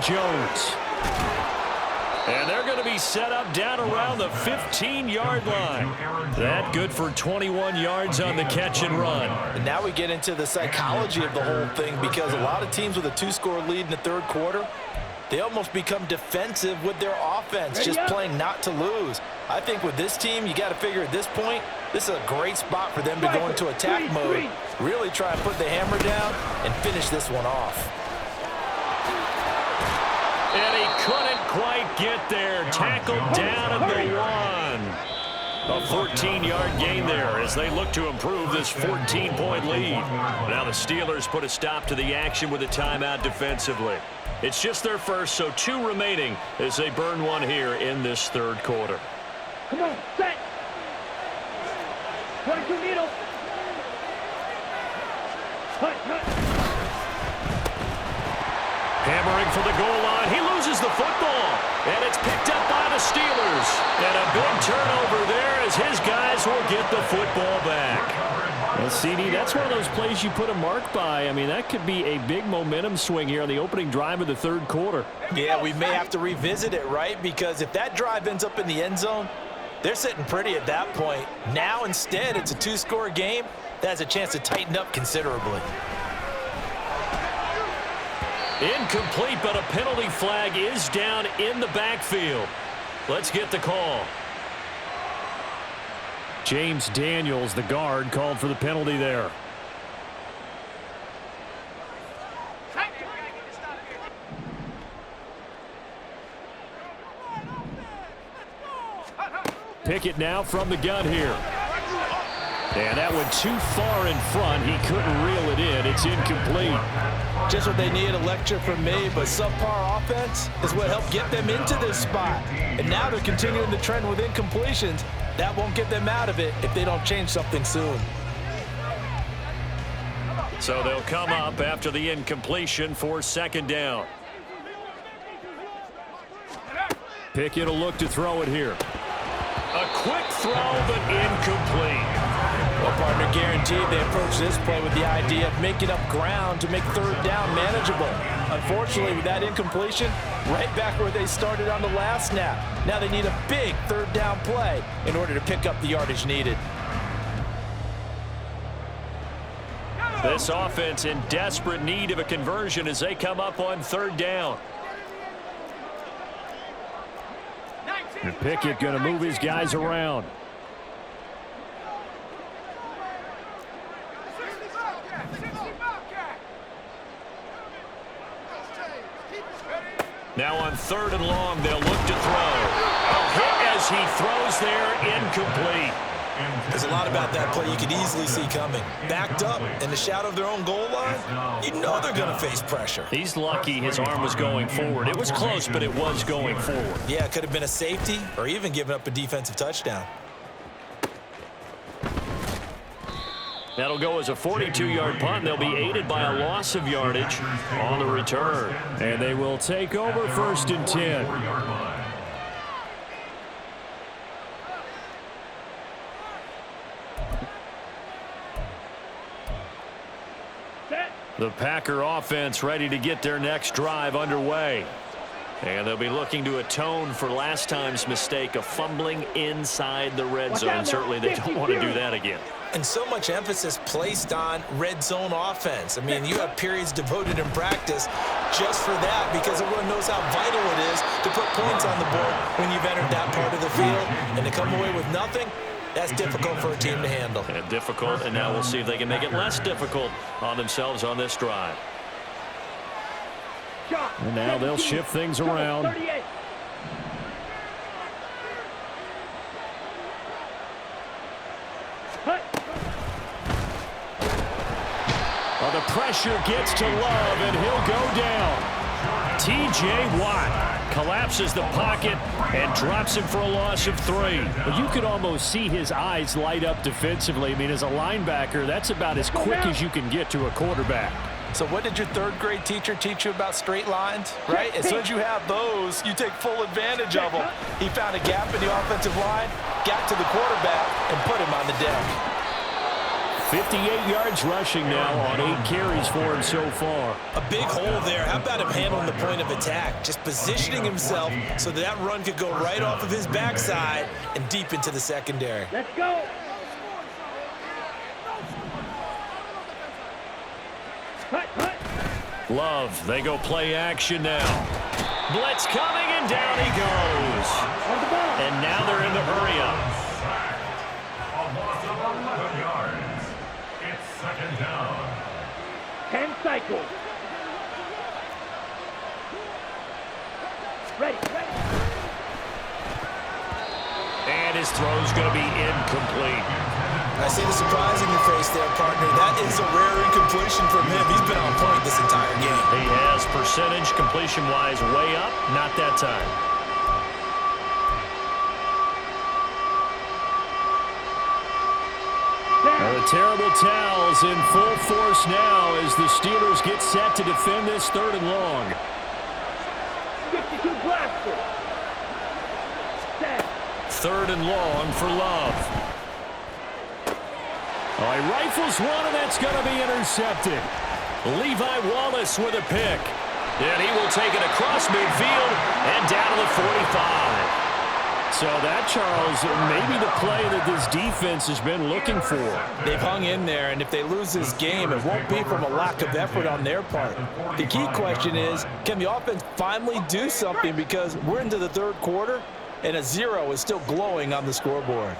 Jones. And they're going to be set up down around the 15-yard line. That good for 21 yards on the catch and run. And now we get into the psychology of the whole thing, because a lot of teams with a 2-score lead in the third quarter, they almost become defensive with their offense, just playing not to lose. I think with this team, you got to figure at this point, this is a great spot for them to go into attack mode, really try and put the hammer down and finish this one off. And he couldn't quite get there. Tackled down at the 1. A 14-yard gain there as they look to improve this 14-point lead. Now the Steelers put a stop to the action with a timeout defensively. It's just their first, so 2 remaining as they burn one here in this third quarter. Come on, set. 22 needle. Hammering for the goal line. He loses the football. And it's picked up by the Steelers. And a big turnover there as his guys will get the football back. Well, CD, that's one of those plays you put a mark by. I mean, that could be a big momentum swing here on the opening drive of the third quarter. Yeah, we may have to revisit it, right? Because if that drive ends up in the end zone, they're sitting pretty at that point. Now, instead, it's a 2-score game. That has a chance to tighten up considerably. Incomplete, but a penalty flag is down in the backfield. Let's get the call. James Daniels, the guard, called for the penalty there. Pickett now from the gun here. And that went too far in front. He couldn't reel it in. It's incomplete. Just what they need, a lecture from me, but subpar offense is what helped get them into this spot. And now they're continuing the trend with incompletions. That won't get them out of it if they don't change something soon. So they'll come up after the incompletion for second down. Pickett will look to throw it here. A quick throw, but incomplete. Well, partner, guaranteed they approach this play with the idea of making up ground to make third down manageable. Unfortunately, with that incompletion, right back where they started on the last snap. Now they need a big third down play in order to pick up the yardage needed. This offense in desperate need of a conversion as they come up on third down. And Pickett going to move his guys around. Now on third and long, they'll look to throw. A hit as he throws there, incomplete. There's a lot about that play you could easily see coming. Backed up in the shadow of their own goal line, you know they're going to face pressure. He's lucky his arm was going forward. It was close, but it was going forward. Yeah, it could have been a safety or even given up a defensive touchdown. That'll go as a 42-yard punt. They'll be aided by a loss of yardage on the return. And they will take over first and 10. The Packer offense ready to get their next drive underway. And they'll be looking to atone for last time's mistake of fumbling inside the red zone. Certainly they don't want to do that again. And so much emphasis placed on red zone offense. I mean, you have periods devoted in practice just for that, because everyone knows how vital it is to put points on the board when you've entered that part of the field. And to come away with nothing, that's difficult for a team to handle. And difficult, and now we'll see if they can make it less difficult on themselves on this drive. And now they'll shift things around. Well, the pressure gets to Love, and he'll go down. T.J. Watt collapses the pocket and drops him for a loss of 3. Well, you could almost see his eyes light up defensively. I mean, as a linebacker, that's about as quick as you can get to a quarterback. So what did your third grade teacher teach you about straight lines, right? As soon as you have those, you take full advantage of them. He found a gap in the offensive line, got to the quarterback, and put him on the deck. 58 yards rushing now on 8 carries for him so far. A big hole there. How about him handling the point of attack? Just positioning himself so that run could go right off of his backside and deep into the secondary. Let's go. Cut. Love, they go play action now. Blitz coming, and down he goes. On the ball. And now they're in the hurry up. A loss of 11 yards. It's second down. 10 cycles. Ready. And his throw's going to be incomplete. I see the surprise in your face there, partner. That is a rare incompletion from him. He's been on point this entire game. He has percentage completion-wise way up, not that time. Now the terrible towels in full force now as the Steelers get set to defend this 3rd and long. 52 blaster. Set. 3rd and long for Love. Oh, he rifles one, and that's going to be intercepted. Levi Wallace with a pick. And he will take it across midfield and down to the 45. So that, Charles, may be the play that this defense has been looking for. They've hung in there, and if they lose this game, it won't be from a lack of effort on their part. The key question is, can the offense finally do something, because we're into the 3rd quarter, and a 0 is still glowing on the scoreboard.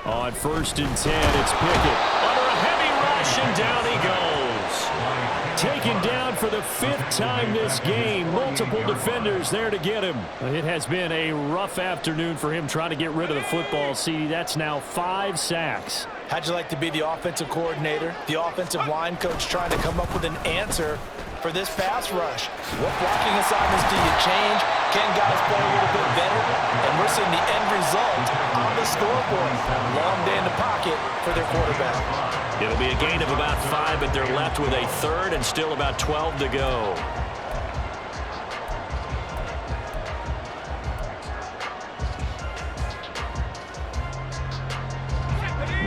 On 1st and 10, it's Pickett. Under a heavy rush, and down he goes. Taken down for the 5th time this game. Multiple defenders there to get him. It has been a rough afternoon for him trying to get rid of the football. See, that's now 5 sacks. How'd you like to be the offensive coordinator, the offensive line coach, trying to come up with an answer for this pass rush? What blocking assignments do you change? Can guys play a little bit better? And we're seeing the end result on the scoreboard. Long day in the pocket for their quarterback. It'll be a gain of about 5, but they're left with a 3rd and still about 12 to go.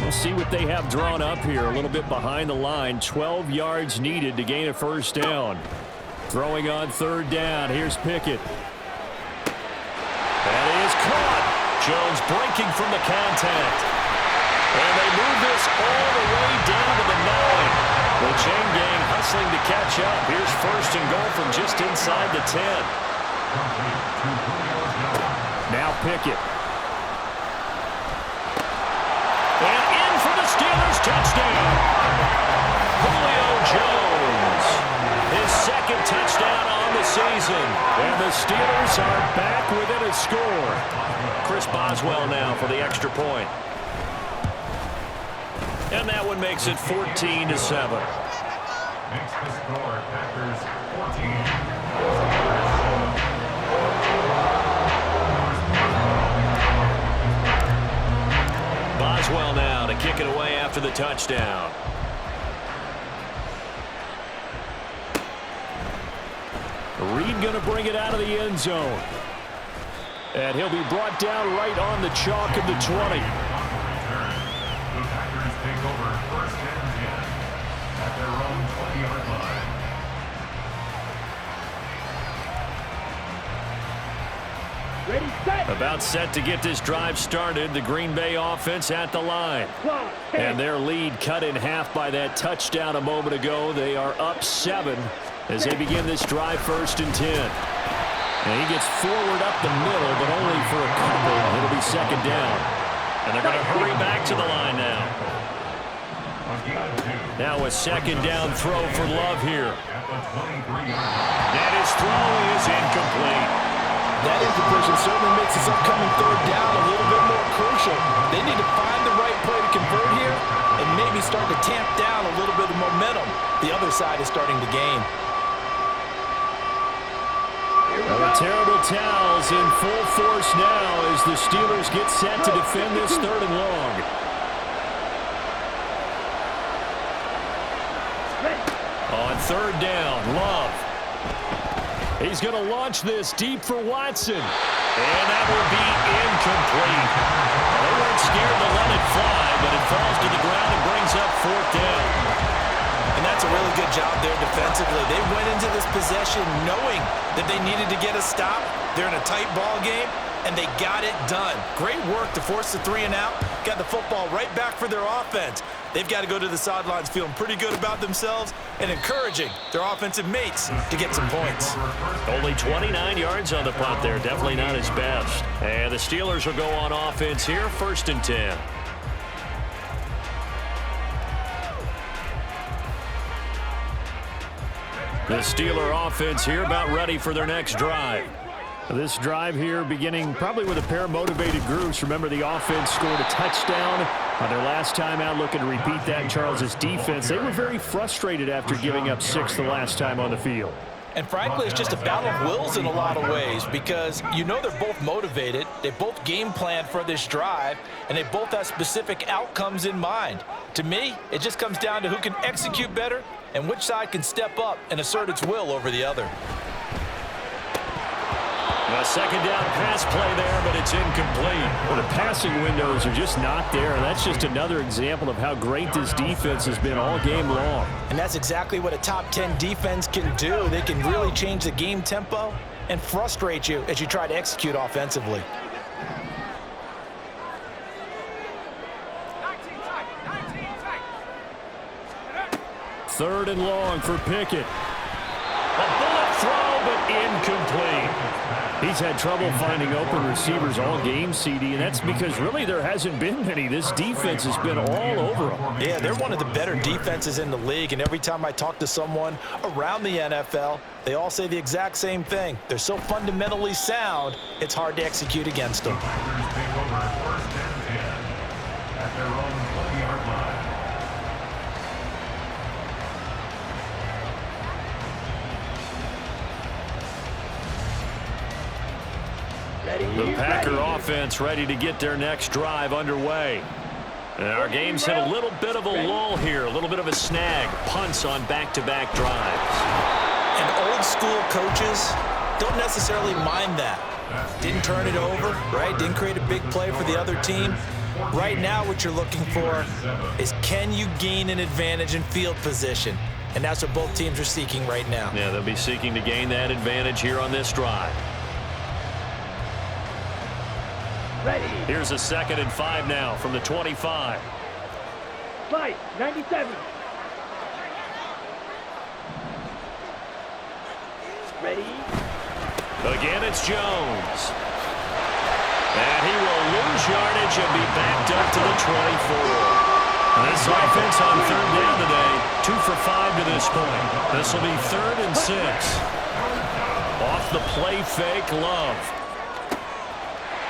We'll see what they have drawn up here. A little bit behind the line. 12 yards needed to gain a 1st down. Throwing on 3rd down. Here's Pickett. That is caught. Jones breaking from the contact. And they move this all the way down to the 9. The chain gang hustling to catch up. Here's 1st and goal from just inside the 10. Now Pickett. And in for the Steelers touchdown. Julio Jones. His 2nd touchdown on the season. And the Steelers are back within a score. Chris Boswell now for the extra point. And that one makes it 14-7. Makes the score Packers 14. Boswell now to kick it away after the touchdown. Reed going to bring it out of the end zone. And he'll be brought down right on the chalk of the 20. Take over 1st and 10 at their own 20-yard line. Ready, set. About set to get this drive started. The Green Bay offense at the line. And their lead cut in half by that touchdown a moment ago. They are up 7 as they begin this drive 1st and 10. And he gets forward up the middle, but only for a couple. It'll be 2nd down. And they're going to hurry back to the line now. Now a 2nd down throw for Love here. And his throw is incomplete. That incompletion certainly makes this upcoming 3rd down a little bit more crucial. They need to find the right play to convert here and maybe start to tamp down a little bit of momentum. The other side is starting to gain. The terrible towels in full force now as the Steelers get set to defend this 3rd and long. On 3rd down, Love. He's going to launch this deep for Watson. And that will be incomplete. They weren't scared to let it fly, but it falls to the ground and brings up 4th down. And that's a really good job there defensively. They went into this possession knowing that they needed to get a stop. They're in a tight ball game, and they got it done. Great work to force the 3 and out. Got the football right back for their offense. They've got to go to the sidelines feeling pretty good about themselves and encouraging their offensive mates to get some points. Only 29 yards on the punt there. Definitely not his best. And the Steelers will go on offense here, 1st and 10. The Steeler offense here about ready for their next drive. This drive here beginning probably with a pair of motivated groups. Remember, the offense scored a touchdown on their last time out, looking to repeat that. Charles's defense, they were very frustrated after giving up 6 the last time on the field. And frankly, it's just a battle of wills in a lot of ways because you know they're both motivated. They both game plan for this drive, and they both have specific outcomes in mind. To me, it just comes down to who can execute better and which side can step up and assert its will over the other. A 2nd down pass play there, but it's incomplete. Well, the passing windows are just not there. That's just another example of how great this defense has been all game long. And that's exactly what a top 10 defense can do. They can really change the game tempo and frustrate you as you try to execute offensively. 3rd and long for Pickett. A bullet throw, but incomplete. He's had trouble finding open receivers all game, CD, and that's because really there hasn't been many. This defense has been all over them. Yeah, they're one of the better defenses in the league, and every time I talk to someone around the NFL, they all say the exact same thing. They're so fundamentally sound, it's hard to execute against them. The Packer offense ready to get their next drive underway. And our game's hit a little bit of a lull here, a little bit of a snag. Punts on back-to-back drives. And old school coaches don't necessarily mind that. Didn't turn it over, right? Didn't create a big play for the other team. Right now what you're looking for is can you gain an advantage in field position? And that's what both teams are seeking right now. Yeah, they'll be seeking to gain that advantage here on this drive. Ready. Here's a 2nd and 5 now from the 25. Slide, 97. Ready. Again, it's Jones. And he will lose yardage and be backed up to the 24. And this offense on 3rd down today, 2 for 5 to this point. This will be 3rd and 6. Off the play fake, Love.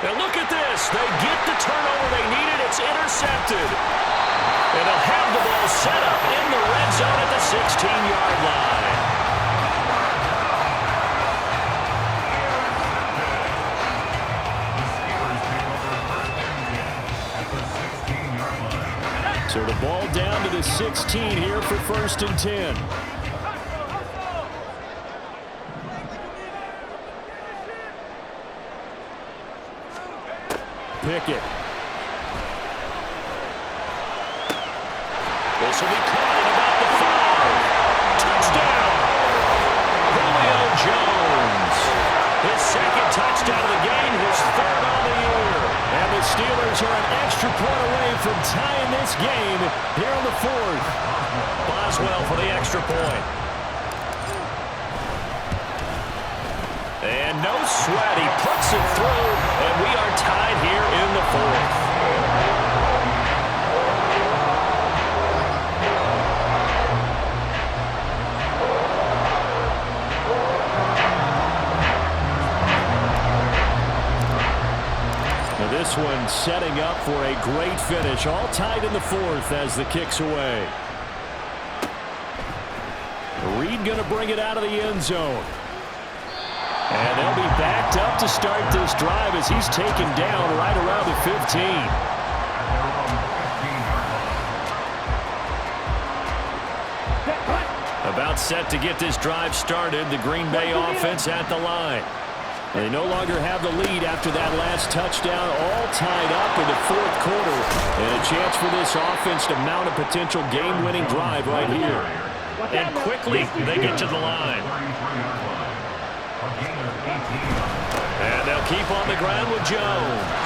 And look at this. They get the turnover they needed. It's intercepted. And they'll have the ball set up in the red zone at the 16-yard line. So the ball down to the 16 here for 1st and 10. Pickett. This will be caught at about the 5. Touchdown! Julio Jones. His 2nd touchdown of the game, his 3rd on the year. And the Steelers are an extra point away from tying this game here on the 4th. Boswell for the extra point. And no sweat. He puts it through, and we are tied here in the 4th. Now this one setting up for a great finish. All tied in the 4th as the kick's away. Reed going to bring it out of the end zone. And they'll be backed up to start this drive as he's taken down right around the 15. About About set to get this drive started. The Green Bay offense at the line. They no longer have the lead after that last touchdown, all tied up in the fourth quarter. And a chance for this offense to mount a potential game-winning drive right here. And quickly, they get to the line. And they'll keep on the ground with Jones.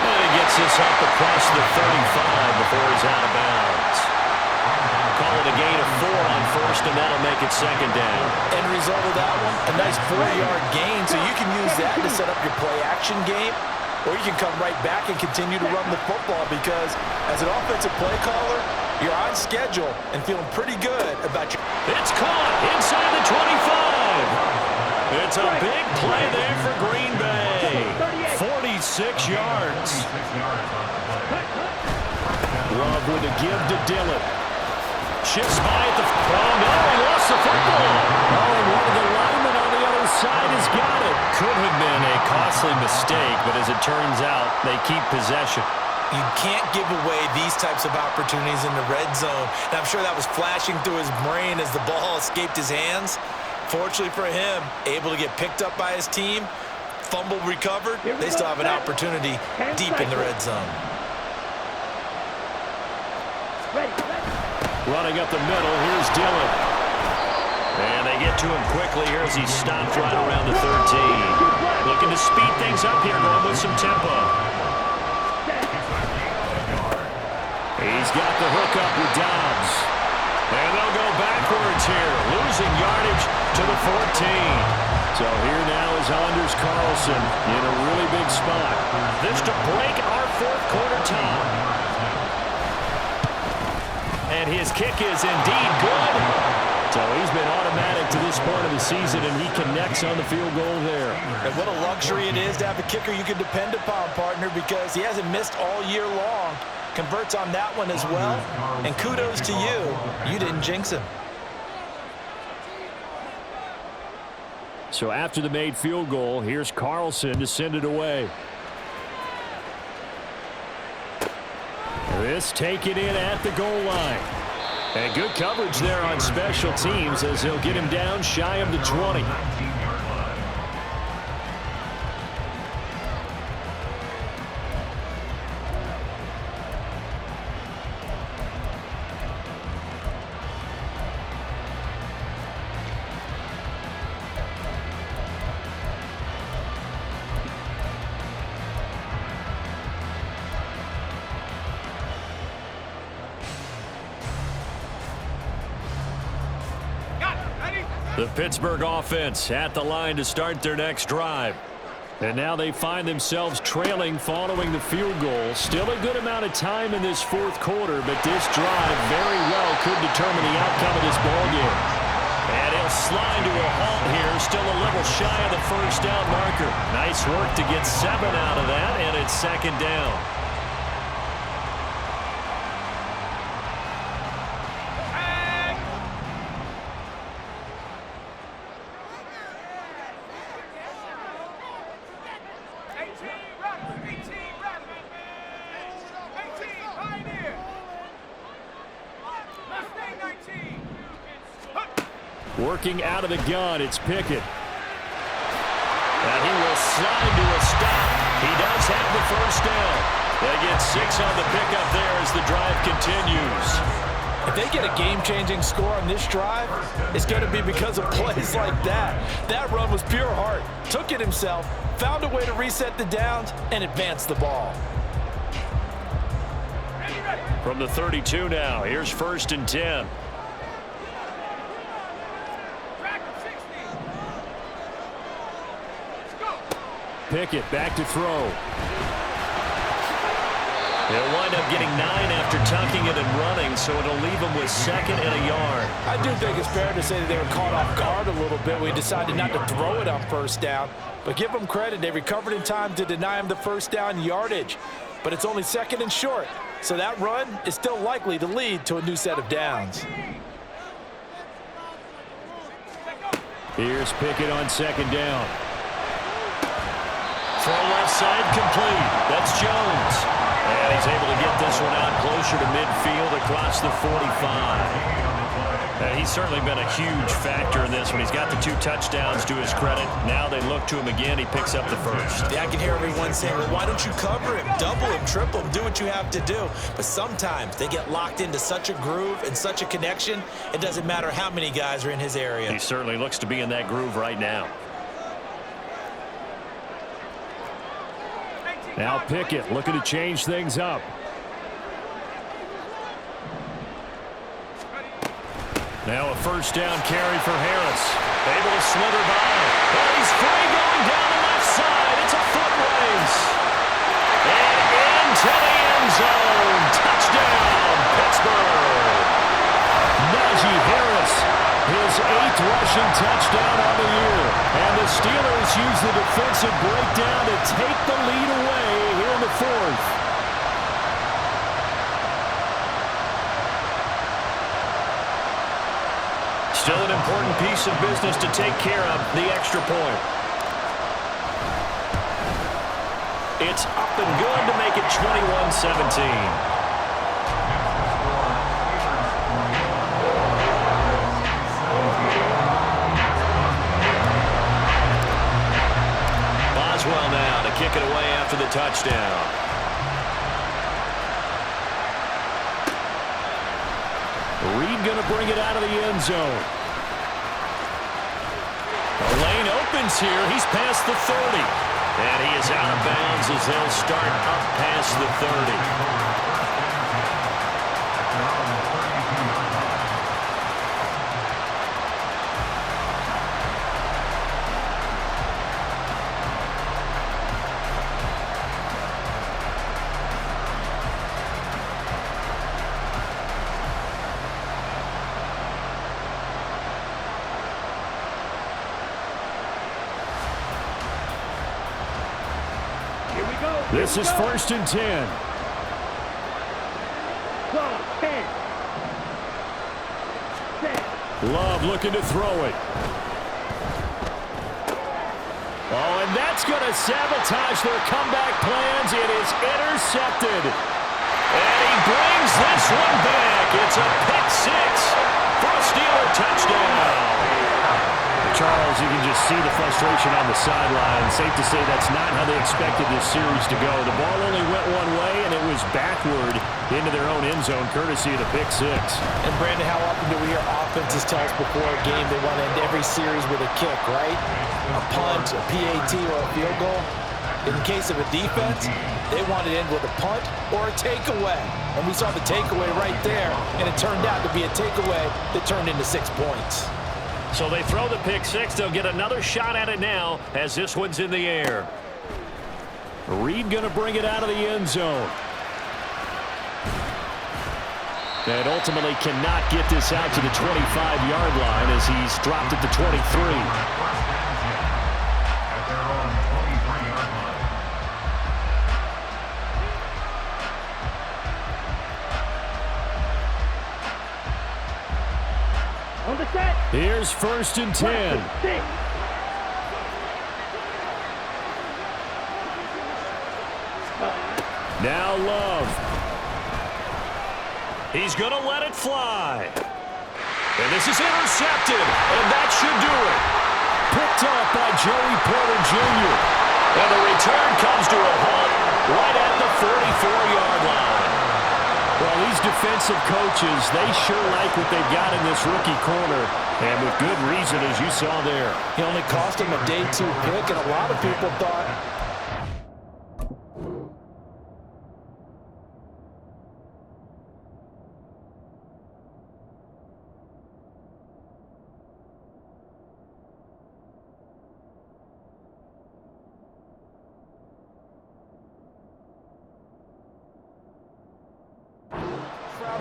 And he gets this up across the 35 before he's out of bounds. Call it a gain of 4 on first, and that'll make it second down. End result of that one, a nice 4-yard gain, so you can use that to set up your play-action game, or you can come right back and continue to run the football because as an offensive play caller, you're on schedule and feeling pretty good about your... It's caught inside the 25. It's a big play there for Green Bay. 46 yards. Love with a give to Dillon. Shifts by at the... Oh, no, he lost the football. Oh, and one of the linemen on the other side has got it. Could have been a costly mistake, but as it turns out, they keep possession. You can't give away these types of opportunities in the red zone. And I'm sure that was flashing through his brain as the ball escaped his hands. Fortunately for him, able to get picked up by his team, fumble recovered. They still have an opportunity deep in the red zone. Running up the middle, here's Dillon. And they get to him quickly here as he stopped right around the 13. Looking to speed things up here, going with some tempo. He's got the hook up with Dobbs. And they'll go backwards here, losing yardage to the 14. So here now is Anders Carlson in a really big spot. This to break our fourth quarter tie. And his kick is indeed good. So he's been automatic to this point of the season, and he connects on the field goal there. And what a luxury it is to have a kicker you can depend upon, partner, because he hasn't missed all year long. Converts on that one as well. And kudos to you. You didn't jinx him. So after the made field goal, here's Carlson to send it away. This taken in at the goal line. And good coverage there on special teams as they'll get him down shy of the 20. The Pittsburgh offense at the line to start their next drive. And now they find themselves trailing following the field goal. Still a good amount of time in this fourth quarter, but this drive very well could determine the outcome of this ballgame. And he'll slide to a halt here, still a little shy of the first down marker. Nice work to get 7 out of that, and it's second down. Working out of the gun, it's Pickett. And he will slide to a stop. He does have the first down. They get 6 on the pickup there as the drive continues. If they get a game-changing score on this drive, it's going to be because of plays like that. That run was pure heart. Took it himself, found a way to reset the downs, and advance the ball. From the 32 now, here's 1st and 10. Pickett back to throw. He'll wind up getting 9 after tucking it and running, so it'll leave him with 2nd and a yard. I do think it's fair to say that they were caught off guard a little bit. We decided not to throw it on first down. But give them credit. They recovered in time to deny him the first down yardage. But it's only 2nd and short. So that run is still likely to lead to a new set of downs. Here's Pickett on 2nd down. Throw left side complete. That's Jones. And he's able to get this one out closer to midfield across the 45. He's certainly been a huge factor in this when he's got the 2 touchdowns to his credit. Now they look to him again. He picks up the first. Yeah, I can hear everyone saying, well, why don't you cover him, double him, triple him, do what you have to do. But sometimes they get locked into such a groove and such a connection, it doesn't matter how many guys are in his area. He certainly looks to be in that groove right now. Now Pickett looking to change things up. Now a first down carry for Harris. Able to slither by. Oh, he's free going down the left side. It's a foot race. And into the end zone. Touchdown, Pittsburgh. Najee Harris, his 8th rushing touchdown on the year. And the Steelers use the defensive breakdown to take the lead away here in the 4th. Still an important piece of business to take care of, the extra point. It's up and good to make it 21-17. Boswell now to kick it away after the touchdown. Reed going to bring it out of the end zone. The lane opens here. He's past the 30. And he is out of bounds as they'll start up past the 30. This is 1st and 10. Go, 10. 10. Love looking to throw it. Oh, and that's going to sabotage their comeback plans. It is intercepted. And he brings this one back. It's a pick 6 for a Steeler touchdown. Charles, you can just see the frustration on the sideline. Safe to say that's not how they expected this series to go. The ball only went one way, and it was backward into their own end zone, courtesy of the pick 6. And, Brandon, how often do we hear offenses tell us before a game they want to end every series with a kick, right? A punt, a PAT, or a field goal. In the case of a defense, they want to end with a punt or a takeaway. And we saw the takeaway right there, and it turned out to be a takeaway that turned into 6 points. So they throw the pick 6. They'll get another shot at it now as this one's in the air. Reed going to bring it out of the end zone. And ultimately cannot get this out to the 25-yard line as he's dropped at the 23. On the set. Here's 1st and 10. 6. Now Love. He's going to let it fly. And this is intercepted, and that should do it. Picked up by Joey Porter Jr. And the return comes to a halt right at the 44-yard line. Well, these defensive coaches, they sure like what they've got in this rookie corner, and with good reason, as you saw there. He only cost him a day 2 pick, and a lot of people thought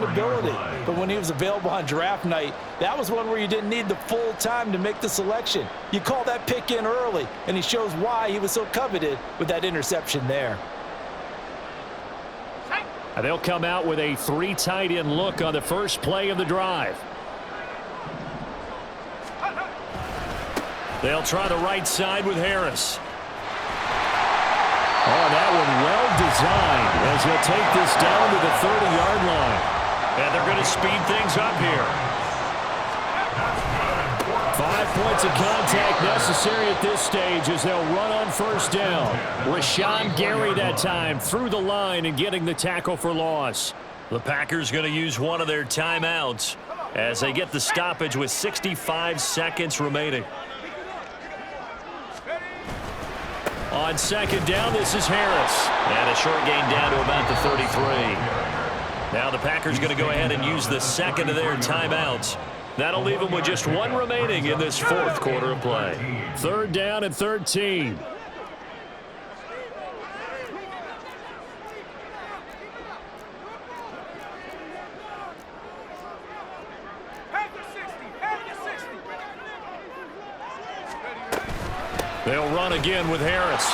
ability. But when he was available on draft night, that was one where you didn't need the full time to make the selection. You call that pick in early, and he shows why he was so coveted with that interception there. They'll come out with a 3 tight end look on the first play of the drive. They'll try the right side with Harris. Oh, that one well designed as he'll take this down to the 30-yard line. And they're going to speed things up here. points of contact necessary at this stage as they'll run on first down. Rashawn Gary that time through the line and getting the tackle for loss. The Packers going to use one of their timeouts as they get the stoppage with 65 seconds remaining. On second down, this is Harris. And a short gain down to about the 33. Now the Packers going to go ahead and use the second of their timeouts. That'll leave them with just one remaining in this fourth quarter of play. Third down and 13. They'll run again with Harris.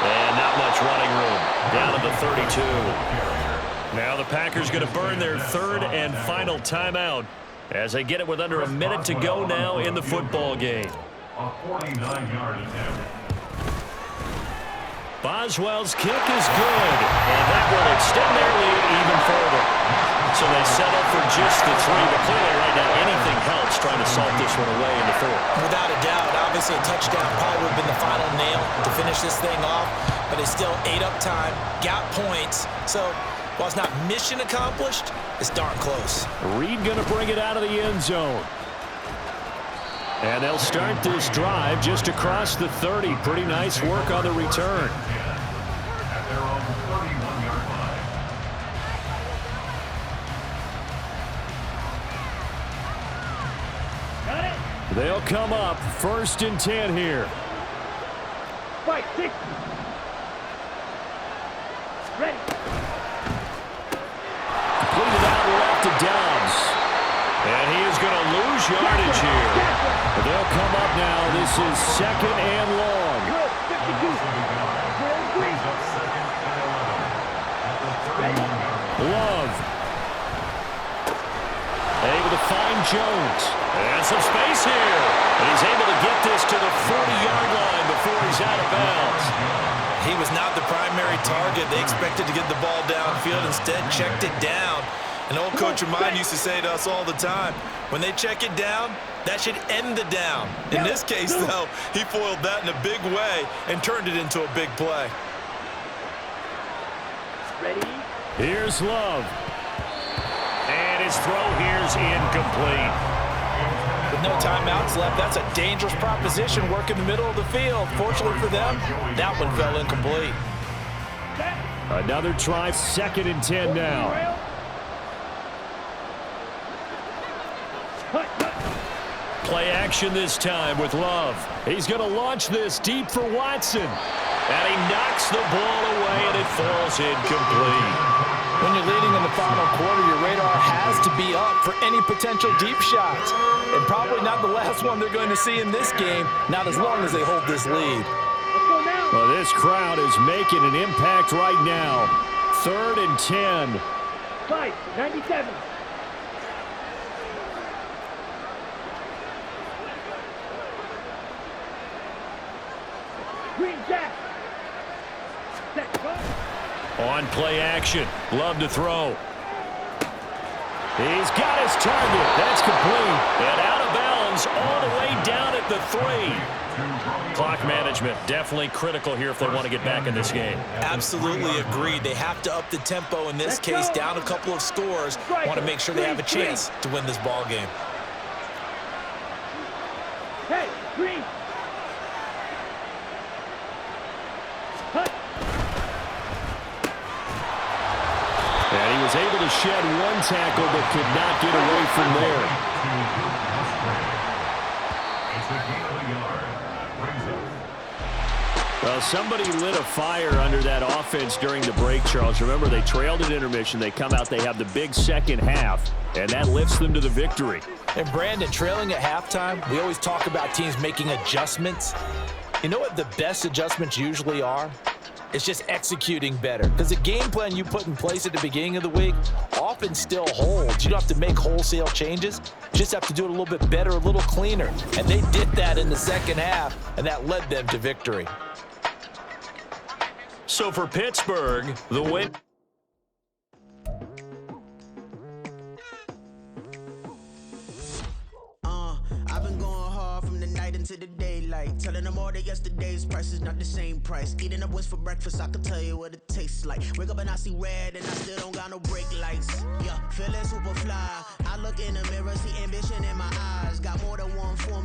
And not much running room. Down to the 32. Now the Packers going to burn their third and final timeout as they get it with under a minute to go now in the football game. A 49-yard attempt. Boswell's kick is good. And that will extend their lead even further. So they settle for just the three. But clearly right now anything helps trying to salt this one away in the fourth. Without a doubt, obviously a touchdown probably would have been the final nail to finish this thing off. But they still ate up time, got points. So while it's not mission accomplished, it's darn close. Reed going to bring it out of the end zone. And they'll start this drive just across the 30. Pretty nice work on the return. At their own 31-yard line. Got it. They'll come up first and 10 here. Fight, 60. Ready. Completed out left to Downs. And he is going to lose yardage here. They'll come up now. This is second and long. Good. 52. Green. Love. Able to find Jones. And some space here. And he's able to get this to the 40-yard line before he's out of bounds. He was not the primary target. They expected to get the ball downfield. Instead, checked it down. An old coach of mine used to say to us all the time, when they check it down, that should end the down. In this case, though, he foiled that in a big way and turned it into a big play. Ready. Here's Love. And his throw here's incomplete. With no timeouts left, that's a dangerous proposition. Work in the middle of the field. Fortunately for them, that one fell incomplete. Another try, second and 10 now. Play action this time with Love. He's going to launch this deep for Watson. And he knocks the ball away, and it falls incomplete. When you're leading in the final quarter, your radar has to be up for any potential deep shots. And probably not the last one they're going to see in this game, not as long as they hold this lead. Let's go now. Well, this crowd is making an impact right now. Third and 10. Fight, 97. Green Jack. Set, go. On play action. Love to throw. He's got his target. That's complete. And out of bounds all the way down at the 3. Clock management definitely critical here if they want to get back in this game. Absolutely agreed. They have to up the tempo in this case, down a couple of scores. Want to make sure they have a chance to win this ball game. Hey, green. Cut. And he was able to shed one tackle but could not get away from there. Well, somebody lit a fire under that offense during the break, Charles. Remember, they trailed at intermission. They come out, they have the big second half, and that lifts them to the victory. And Brandon, trailing at halftime, we always talk about teams making adjustments. You know what the best adjustments usually are? It's just executing better. Because the game plan you put in place at the beginning of the week often still holds. You don't have to make wholesale changes. You just have to do it a little bit better, a little cleaner. And they did that in the second half, and that led them to victory. So for Pittsburgh, the win. I've been going hard from the night into the daylight. Telling them all that yesterday's price is not the same price. Eating up wings for breakfast, I can tell you what it tastes like. Wake up and I see red and I still don't got no brake lights. Yeah, feeling super fly. I look in the mirror, see ambition in my eyes. Got more than one form.